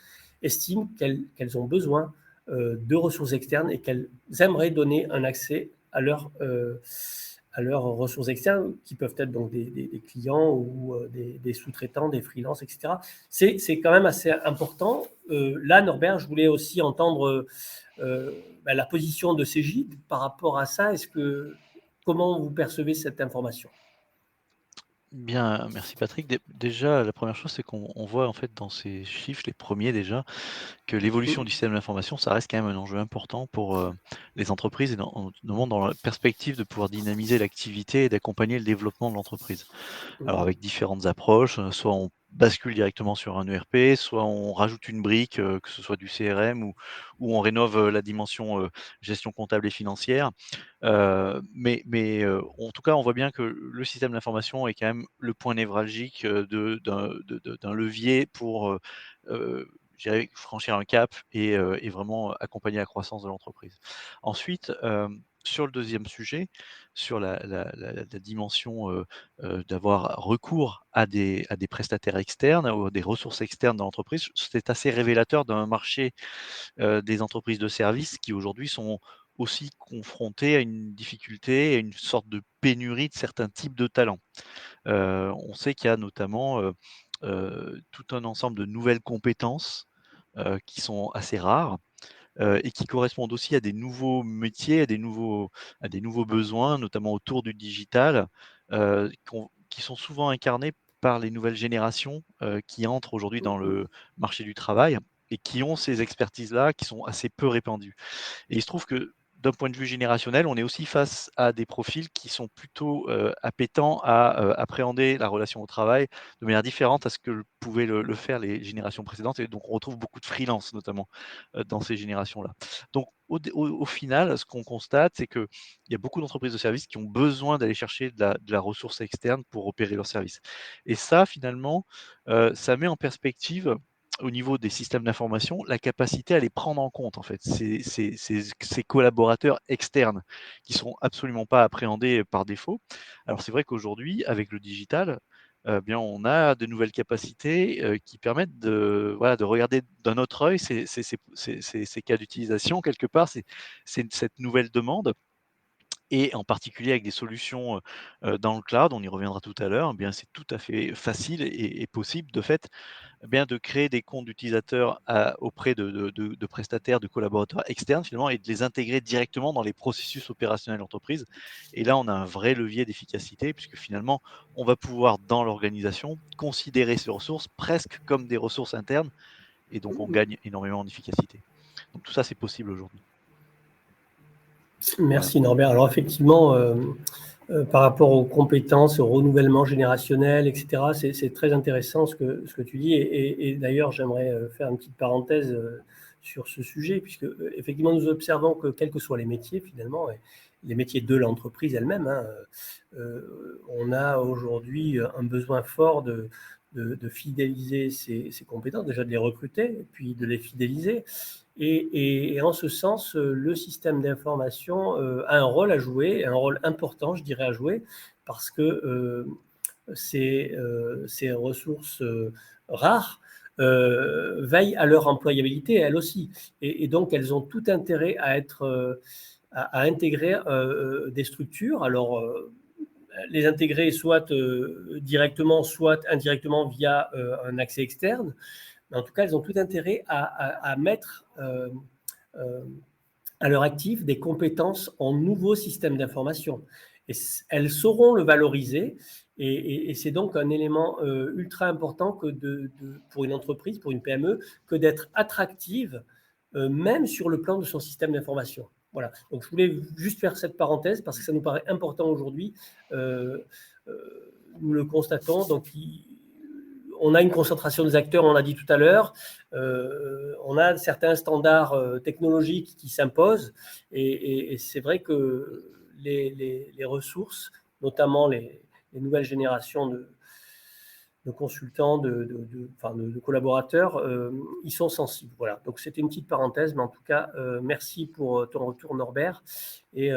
estiment qu'elles ont besoin de ressources externes et qu'elles aimeraient donner un accès à à leurs ressources externes, qui peuvent être donc des clients ou des sous-traitants, des freelances, etc. C'est quand même assez important. Là, Norbert, je voulais aussi entendre la position de Cégide par rapport à ça. Comment vous percevez cette information? Bien, merci Patrick. Déjà, la première chose, c'est qu'on voit en fait dans ces chiffres, les premiers déjà, que l'évolution du système d'information, ça reste quand même un enjeu important pour les entreprises et notamment dans la perspective de pouvoir dynamiser l'activité et d'accompagner le développement de l'entreprise. Alors avec différentes approches, soit on bascule directement sur un ERP, soit on rajoute une brique, que ce soit du CRM ou on rénove la dimension gestion comptable et financière. En tout cas, on voit bien que le système d'information est quand même le point névralgique d'un levier pour je dirais, franchir un cap et vraiment accompagner la croissance de l'entreprise. Ensuite, sur le deuxième sujet, sur la dimension d'avoir recours à des prestataires externes ou à des ressources externes dans l'entreprise, c'est assez révélateur d'un marché des entreprises de services qui aujourd'hui sont aussi confrontées à une difficulté, à une sorte de pénurie de certains types de talents. On sait qu'il y a notamment tout un ensemble de nouvelles compétences qui sont assez rares et qui correspondent aussi à des nouveaux métiers, à des nouveaux besoins, notamment autour du digital, qui sont souvent incarnés par les nouvelles générations qui entrent aujourd'hui dans le marché du travail et qui ont ces expertises-là qui sont assez peu répandues. Et il se trouve que d'un point de vue générationnel, on est aussi face à des profils qui sont plutôt appétents à appréhender la relation au travail de manière différente à ce que pouvaient le faire les générations précédentes. Et donc, on retrouve beaucoup de freelance, notamment, dans ces générations-là. Donc, au final, ce qu'on constate, c'est qu'il y a beaucoup d'entreprises de services qui ont besoin d'aller chercher de la ressource externe pour opérer leurs services. Et ça, finalement, ça met en perspective au niveau des systèmes d'information, la capacité à les prendre en compte, en fait. Ces collaborateurs externes qui sont absolument pas appréhendés par défaut. Alors, c'est vrai qu'aujourd'hui, avec le digital, bien, on a de nouvelles capacités qui permettent voilà, de regarder d'un autre œil ces cas d'utilisation. Quelque part, c'est cette nouvelle demande. Et en particulier avec des solutions dans le cloud, on y reviendra tout à l'heure, eh bien c'est tout à fait facile et possible de fait eh bien, de créer des comptes d'utilisateurs auprès de prestataires, de collaborateurs externes finalement, et de les intégrer directement dans les processus opérationnels de l'entreprise. Et là, on a un vrai levier d'efficacité, puisque finalement, on va pouvoir, dans l'organisation, considérer ces ressources presque comme des ressources internes, et donc on gagne énormément en efficacité. Donc tout ça, c'est possible aujourd'hui. Voilà. Merci Norbert. Alors effectivement, par rapport aux compétences, au renouvellement générationnel, etc., c'est très intéressant ce que tu dis. Et d'ailleurs, j'aimerais faire une petite parenthèse sur ce sujet, puisque effectivement, nous observons que quels que soient les métiers, finalement, et les métiers de l'entreprise elle-même, hein, on a aujourd'hui un besoin fort de fidéliser ces compétences, déjà de les recruter, et puis de les fidéliser. Et en ce sens, le système d'information a un rôle à jouer, un rôle important, je dirais, à jouer, parce que ces ressources rares veillent à leur employabilité, elles aussi. Et donc, elles ont tout intérêt à à intégrer des structures. Alors, les intégrer soit directement, soit indirectement via un accès externe. Mais en tout cas, elles ont tout intérêt à mettre à leur actif des compétences en nouveaux systèmes d'information. Et elles sauront le valoriser. Et c'est donc un élément ultra important pour une entreprise, pour une PME, que d'être attractive, même sur le plan de son système d'information. Voilà. Donc, je voulais juste faire cette parenthèse parce que ça nous paraît important aujourd'hui. Euh, nous le constatons. Donc, on a une concentration des acteurs, on l'a dit tout à l'heure. On a certains standards technologiques qui s'imposent. Et c'est vrai que les ressources, notamment les nouvelles générations de consultants, de collaborateurs, ils sont sensibles. Voilà. Donc c'était une petite parenthèse, mais en tout cas, merci pour ton retour, Norbert. Et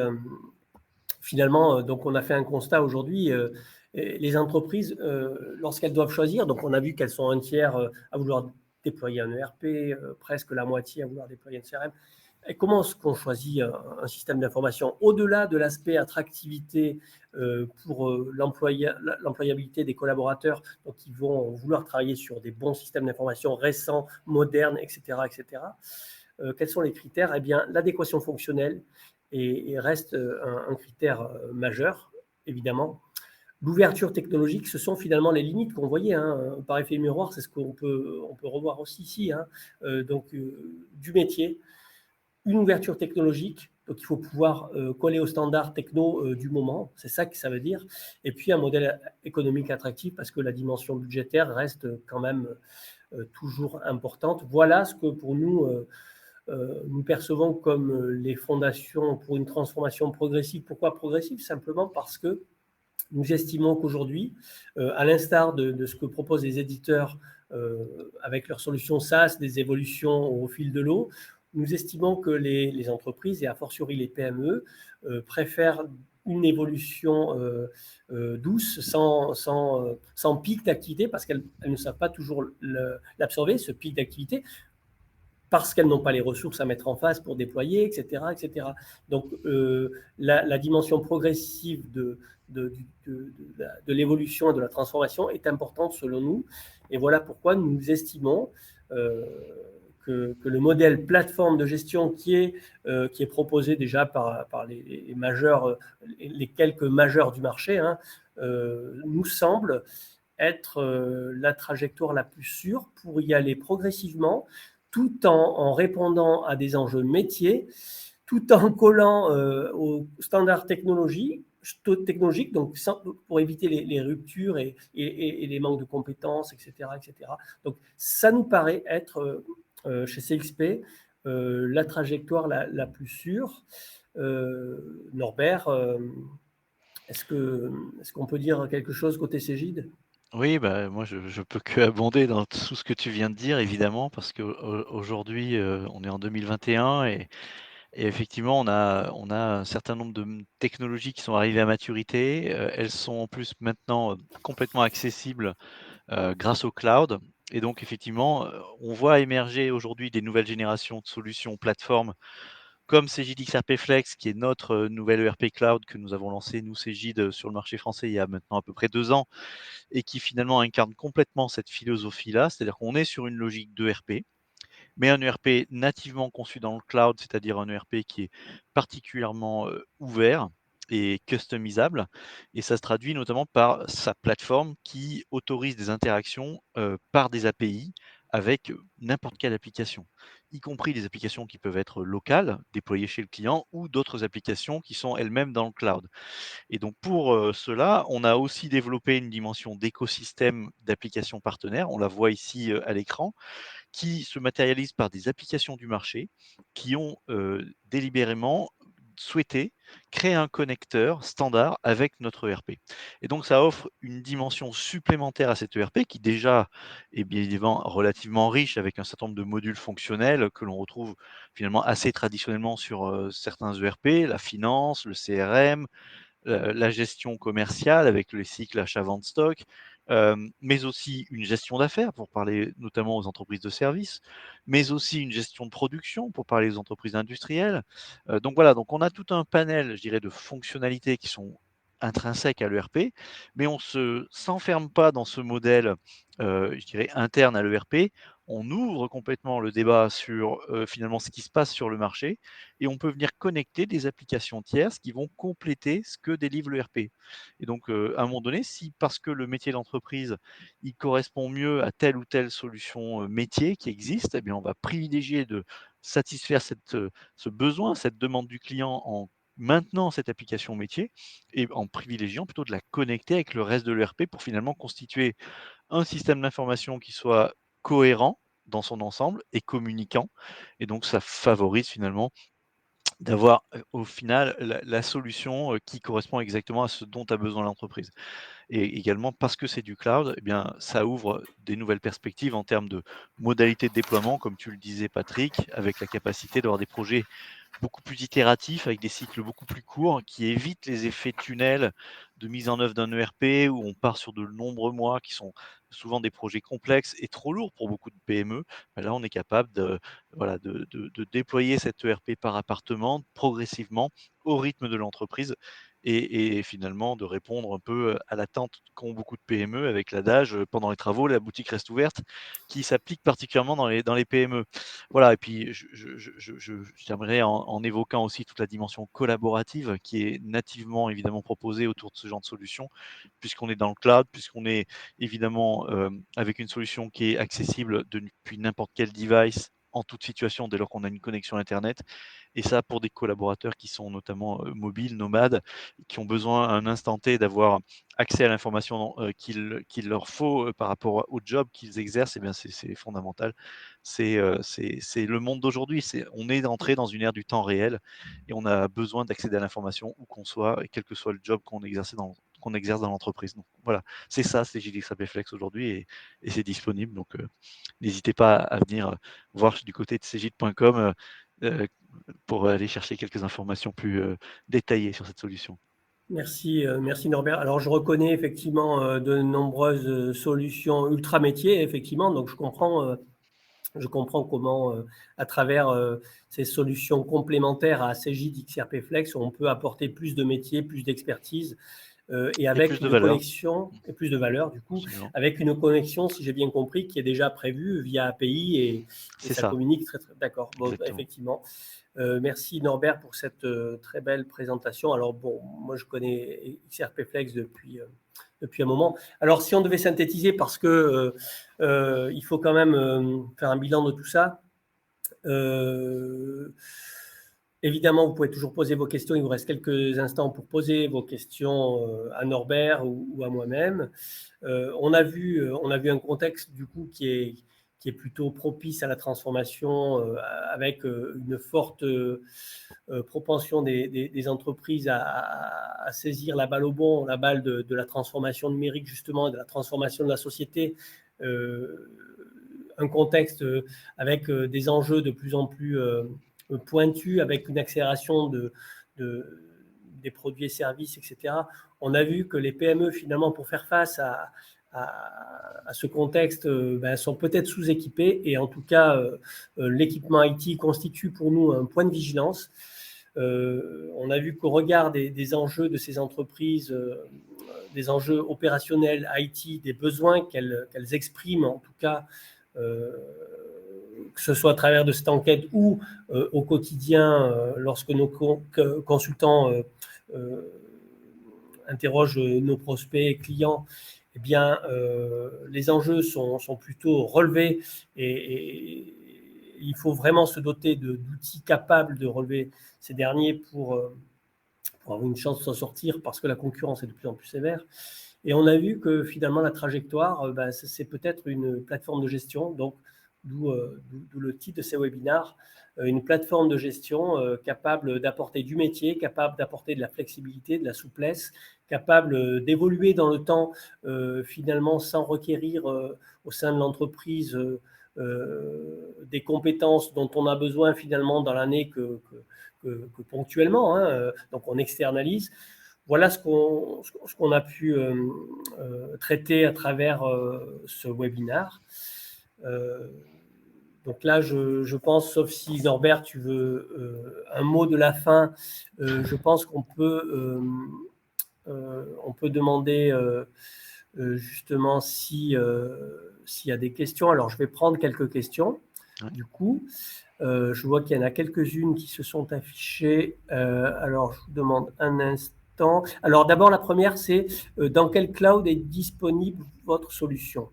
finalement, donc on a fait un constat aujourd'hui. Les entreprises, lorsqu'elles doivent choisir, donc on a vu qu'elles sont un tiers à vouloir déployer un ERP, presque la moitié à vouloir déployer un CRM. Et comment est-ce qu'on choisit un système d'information? Au-delà de l'aspect attractivité pour l'employabilité des collaborateurs, donc ils vont vouloir travailler sur des bons systèmes d'information récents, modernes, etc., etc. Quels sont les critères? Eh bien, l'adéquation fonctionnelle reste un critère majeur, évidemment. L'ouverture technologique, ce sont finalement les limites qu'on voyait, hein, par effet miroir, c'est ce qu'on peut revoir aussi ici, hein, du métier, une ouverture technologique, donc il faut pouvoir coller aux standards techno du moment, c'est ça que ça veut dire, et puis un modèle économique attractif parce que la dimension budgétaire reste quand même toujours importante. Voilà ce que pour nous, nous percevons comme les fondations pour une transformation progressive. Pourquoi progressive? Simplement parce que nous estimons qu'aujourd'hui, à l'instar de ce que proposent les éditeurs avec leurs solutions SaaS, des évolutions au fil de l'eau, nous estimons que les entreprises, et a fortiori les PME, préfèrent une évolution douce, sans pic d'activité, parce qu'elles ne savent pas toujours l'absorber, ce pic d'activité, parce qu'elles n'ont pas les ressources à mettre en face pour déployer, etc. etc. Donc, la dimension progressive de l'évolution et de la transformation est importante selon nous. Et voilà pourquoi nous estimons que le modèle plateforme de gestion qui est proposé déjà par les majeurs, les quelques majeurs du marché, hein, nous semble être la trajectoire la plus sûre pour y aller progressivement, tout en répondant à des enjeux métiers, tout en collant aux standards technologiques, donc pour éviter les ruptures et les manques de compétences, etc., etc. Donc ça nous paraît être, chez CXP, la trajectoire la plus sûre. Norbert, est-ce qu'on peut dire quelque chose côté Cégide? Oui, bah, moi je peux que abonder dans tout ce que tu viens de dire évidemment parce qu'aujourd'hui, on est en 2021 et effectivement on a un certain nombre de technologies qui sont arrivées à maturité. Elles sont en plus maintenant, complètement accessibles, grâce au cloud et donc effectivement, on voit émerger aujourd'hui des nouvelles générations de solutions plateformes comme Cegid XRP Flex qui est notre, nouvel ERP cloud que nous avons lancé nous Cegid, sur le marché français il y a maintenant à peu près 2 ans et qui finalement incarne complètement cette philosophie-là. C'est-à-dire qu'on est sur une logique d'ERP, mais un ERP nativement conçu dans le cloud, c'est-à-dire un ERP qui est particulièrement ouvert et customisable. Et ça se traduit notamment par sa plateforme qui autorise des interactions par des API avec n'importe quelle application, y compris des applications qui peuvent être locales, déployées chez le client, ou d'autres applications qui sont elles-mêmes dans le cloud. Et donc pour, cela, on a aussi développé une dimension d'écosystème d'applications partenaires. On la voit ici, à l'écran, qui se matérialise par des applications du marché qui ont, délibérément souhaité créer un connecteur standard avec notre ERP. Et donc ça offre une dimension supplémentaire à cet ERP qui déjà est bien évidemment relativement riche avec un certain nombre de modules fonctionnels que l'on retrouve finalement assez traditionnellement sur, certains ERP, la finance, le CRM, la gestion commerciale avec les cycles achat-vente stock, mais aussi une gestion d'affaires pour parler notamment aux entreprises de services, mais aussi une gestion de production pour parler aux entreprises industrielles. Donc voilà, donc on a tout un panel, je dirais, de fonctionnalités qui sont intrinsèques à l'ERP, mais on se s'enferme pas dans ce modèle, je dirais interne à l'ERP. On ouvre complètement le débat sur, finalement ce qui se passe sur le marché et on peut venir connecter des applications tierces qui vont compléter ce que délivre le RP. Et donc, à un moment donné, si parce que le métier d'entreprise, il correspond mieux à telle ou telle solution, métier qui existe, eh bien, on va privilégier de satisfaire ce besoin, cette demande du client en maintenant cette application métier et en privilégiant plutôt de la connecter avec le reste de l'ERP pour finalement constituer un système d'information qui soit cohérent dans son ensemble et communicant. Et donc ça favorise finalement d'avoir, au final la solution, qui correspond exactement à ce dont a besoin l'entreprise. Et également parce que c'est du cloud, eh bien, ça ouvre des nouvelles perspectives en termes de modalités de déploiement, comme tu le disais Patrick, avec la capacité d'avoir des projets beaucoup plus itératifs, avec des cycles beaucoup plus courts, qui évitent les effets tunnels de mise en œuvre d'un ERP où on part sur de nombreux mois qui sont souvent des projets complexes et trop lourds pour beaucoup de PME, bah, là, on est capable de, voilà, de déployer cet ERP par appartement progressivement au rythme de l'entreprise et finalement de répondre un peu à l'attente qu'ont beaucoup de PME avec l'adage, pendant les travaux, la boutique reste ouverte, qui s'applique particulièrement dans les PME. Voilà et puis je terminerai en évoquant aussi toute la dimension collaborative qui est nativement évidemment proposée autour de ce genre de solution, puisqu'on est dans le cloud, puisqu'on est évidemment, avec une solution qui est accessible depuis n'importe quel device, en toute situation, dès lors qu'on a une connexion internet et ça pour des collaborateurs qui sont notamment, mobiles, nomades, qui ont besoin à un instant T d'avoir accès à l'information, qu'il leur faut, par rapport au job qu'ils exercent et bien c'est fondamental. C'est le monde d'aujourd'hui, on est entré dans une ère du temps réel et on a besoin d'accéder à l'information où qu'on soit et quel que soit le job qu'on exerce dans l'entreprise. Donc voilà, c'est ça, c'est JDXAP Flex aujourd'hui et c'est disponible donc n'hésitez pas à venir, voir du côté de cegid.com, pour aller chercher quelques informations plus, détaillées sur cette solution. Merci, merci Norbert. Alors, je reconnais effectivement de nombreuses solutions ultra métiers, effectivement. Donc, je comprends comment, à travers ces solutions complémentaires à Cegid XRP Flex, on peut apporter plus de métiers, plus d'expertise et Et plus avec de une valeur. connexion et plus de valeur, du coup, Absolument. avec une connexion, si j'ai bien compris, qui est déjà prévue via API et C'est ça ça, communique très, très. D'accord, bon, exactement. effectivement. Merci Norbert pour cette très belle présentation. Alors, bon, moi, je connais XRP Flex depuis un moment. Alors, si on devait synthétiser, parce que il faut quand même faire un bilan de tout ça. Évidemment, vous pouvez toujours poser vos questions. Il vous reste quelques instants pour poser vos questions à Norbert ou à moi-même. On a vu un contexte du coup qui est plutôt propice à la transformation, avec une forte propension des entreprises à saisir la balle au bon, la balle de la transformation numérique justement, de la transformation de la société. Un contexte avec des enjeux de plus en plus pointus, avec une accélération des produits et services, etc. On a vu que les PME, finalement, pour faire face à ce contexte, sont peut-être sous-équipées et en tout cas, l'équipement IT constitue pour nous un point de vigilance. On a vu qu'au regard des enjeux de ces entreprises, des enjeux opérationnels IT, des besoins qu'elles expriment, en tout cas, que ce soit à travers de cette enquête ou au quotidien, lorsque nos consultants interrogent nos prospects et clients, eh bien, les enjeux sont plutôt relevés et il faut vraiment se doter d'outils capables de relever ces derniers pour avoir une chance de s'en sortir parce que la concurrence est de plus en plus sévère. Et on a vu que finalement la trajectoire, c'est peut-être une plateforme de gestion, donc d'où le titre de ces webinars, une plateforme de gestion capable d'apporter du métier, capable d'apporter de la flexibilité, de la souplesse, capable d'évoluer dans le temps finalement sans requérir au sein de l'entreprise des compétences dont on a besoin finalement dans l'année que ponctuellement, hein, donc on externalise. Voilà ce qu'on a pu traiter à travers ce webinaire. Donc là, je pense, sauf si Norbert, tu veux un mot de la fin, je pense on peut demander justement s'il y a des questions. Alors, je vais prendre quelques questions. Ouais. Du coup, je vois qu'il y en a quelques-unes qui se sont affichées. Alors, je vous demande un instant. Alors, d'abord, la première, c'est dans quel cloud est disponible votre solution?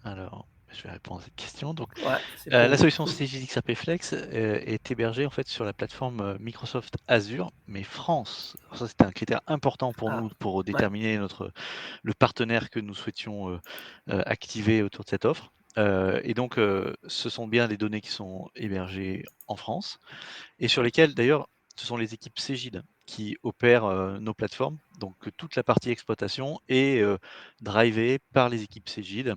Alors, je vais répondre à cette question. Donc, Ouais, c'est pour la vous. solution CGX Flex, est hébergée en fait sur la plateforme, Microsoft Azure, mais France. Alors ça, c'était un critère important pour Ah, nous, pour ouais. déterminer le partenaire que nous souhaitions, activer autour de cette offre. Et donc, ce sont bien les données qui sont hébergées en France et sur lesquelles d'ailleurs, ce sont les équipes Cegid qui opèrent, nos plateformes. Donc, toute la partie exploitation est, drivée par les équipes Cegid.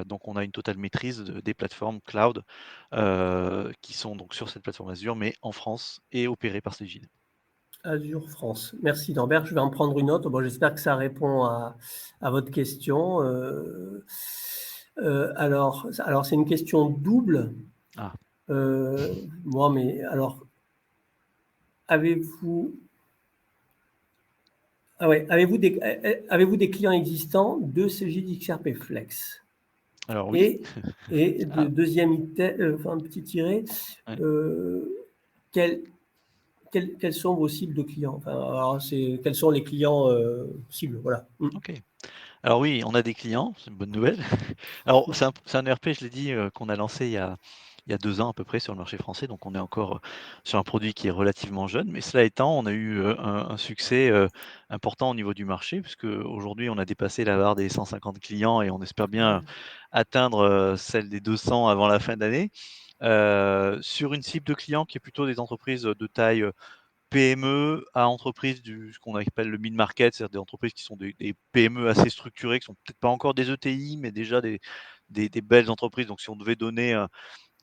Donc on a une totale maîtrise des plateformes cloud, qui sont donc sur cette plateforme Azure, mais en France et opérées par Cegid. Azure France. Merci Norbert, je vais en prendre une autre. Bon, j'espère que ça répond à votre question. Alors c'est une question double. Ah, Moi, mais alors, avez-vous ouais, avez-vous des clients existants de CJ XRP Flex? alors oui. Et, et Ah, deuxième enfin, un petit tiré, ouais, euh, quels, quels sont vos cibles de clients? Enfin, alors quels sont les clients cibles? Voilà. ok. Alors oui, on a des clients, c'est une bonne nouvelle. Alors c'est un ERP, je l'ai dit, qu'on a lancé il y a 2 ans à peu près sur le marché français, donc on est encore, sur un produit qui est relativement jeune. Mais cela étant, on a eu, un succès, important au niveau du marché puisqu'aujourd'hui on a dépassé la barre des 150 clients et on espère bien atteindre, celle des 200 avant la fin d'année. Sur une cible de clients qui est plutôt des entreprises, de taille, PME à entreprises ce qu'on appelle le mid-market, c'est-à-dire des entreprises qui sont des PME assez structurées, qui sont peut-être pas encore des ETI, mais déjà des belles entreprises. Donc si on devait donner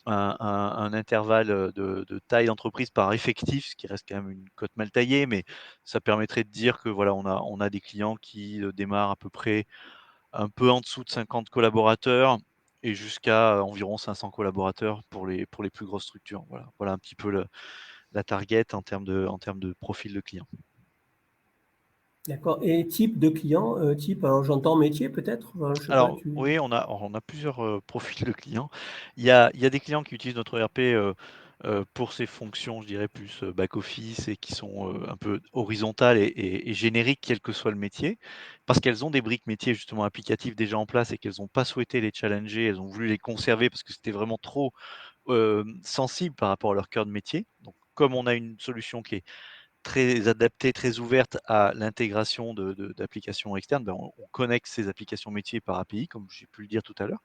un intervalle, de taille d'entreprise par effectif, ce qui reste quand même une cote mal taillée, mais ça permettrait de dire que voilà, on a des clients qui, démarrent à peu près un peu en dessous de 50 collaborateurs et jusqu'à, environ 500 collaborateurs pour les plus grosses structures. Voilà un petit peu la target en termes de profil de client. D'accord. Et type de client, type, alors j'entends métier peut-être, je sais pas, Alors oui, on a plusieurs, profils de clients. Il y a des clients qui utilisent notre ERP, pour ses fonctions, je dirais plus, back office et qui sont, un peu horizontales et génériques, quel que soit le métier. Parce qu'elles ont des briques métiers justement applicatives déjà en place et qu'elles n'ont pas souhaité les challenger, elles ont voulu les conserver parce que c'était vraiment trop, sensible par rapport à leur cœur de métier. Donc comme on a une solution qui est très adaptée, très ouverte à l'intégration d'applications externes, ben, on connecte ces applications métiers par API, comme j'ai pu le dire tout à l'heure.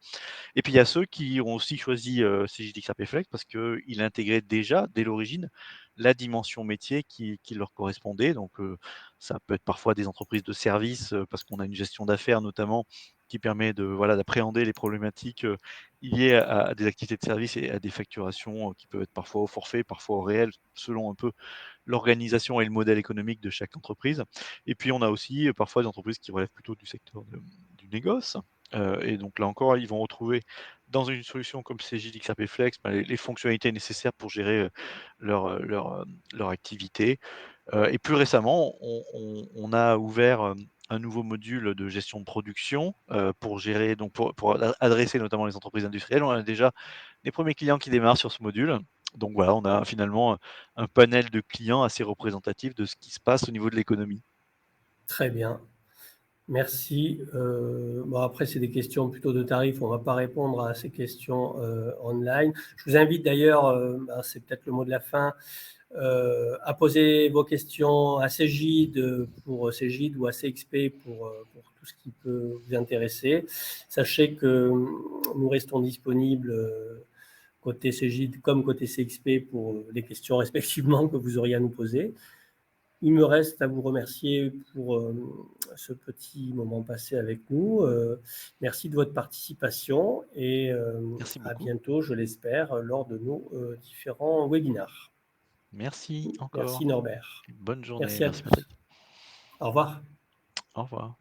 Et puis il y a ceux qui ont aussi choisi, CJDX Flex parce qu'il intégrait déjà, dès l'origine, la dimension métier qui leur correspondait. Donc, ça peut être parfois des entreprises de services, parce qu'on a une gestion d'affaires notamment qui permet voilà, d'appréhender les problématiques, liées à des activités de service et à des facturations, qui peuvent être parfois au forfait, parfois au réel, selon un peu l'organisation et le modèle économique de chaque entreprise. Et puis on a aussi, parfois des entreprises qui relèvent plutôt du secteur du négoce. Et donc là encore, ils vont retrouver dans une solution comme CJ XRP Flex, bah, les fonctionnalités nécessaires pour gérer, leur activité. Et plus récemment, on a ouvert, un nouveau module de gestion de production, pour gérer donc pour adresser notamment les entreprises industrielles. On a déjà les premiers clients qui démarrent sur ce module. Donc voilà, on a finalement, un panel de clients assez représentatif de ce qui se passe au niveau de l'économie. très bien. Merci. Bon, après, c'est des questions plutôt de tarifs. On ne va pas répondre à ces questions online. Je vous invite d'ailleurs, c'est peut-être le mot de la fin, à poser vos questions à Cégide pour Cégide ou à CXP pour tout ce qui peut vous intéresser. Sachez que nous restons disponibles côté Cégide comme côté CXP pour les questions respectivement que vous auriez à nous poser. Il me reste à vous remercier pour ce petit moment passé avec nous. Merci de votre participation et Merci à beaucoup. bientôt, je l'espère, lors de nos différents webinars. Merci Merci encore. Norbert. Bonne journée. Merci à Merci tous. Patrick. Au revoir. Au revoir.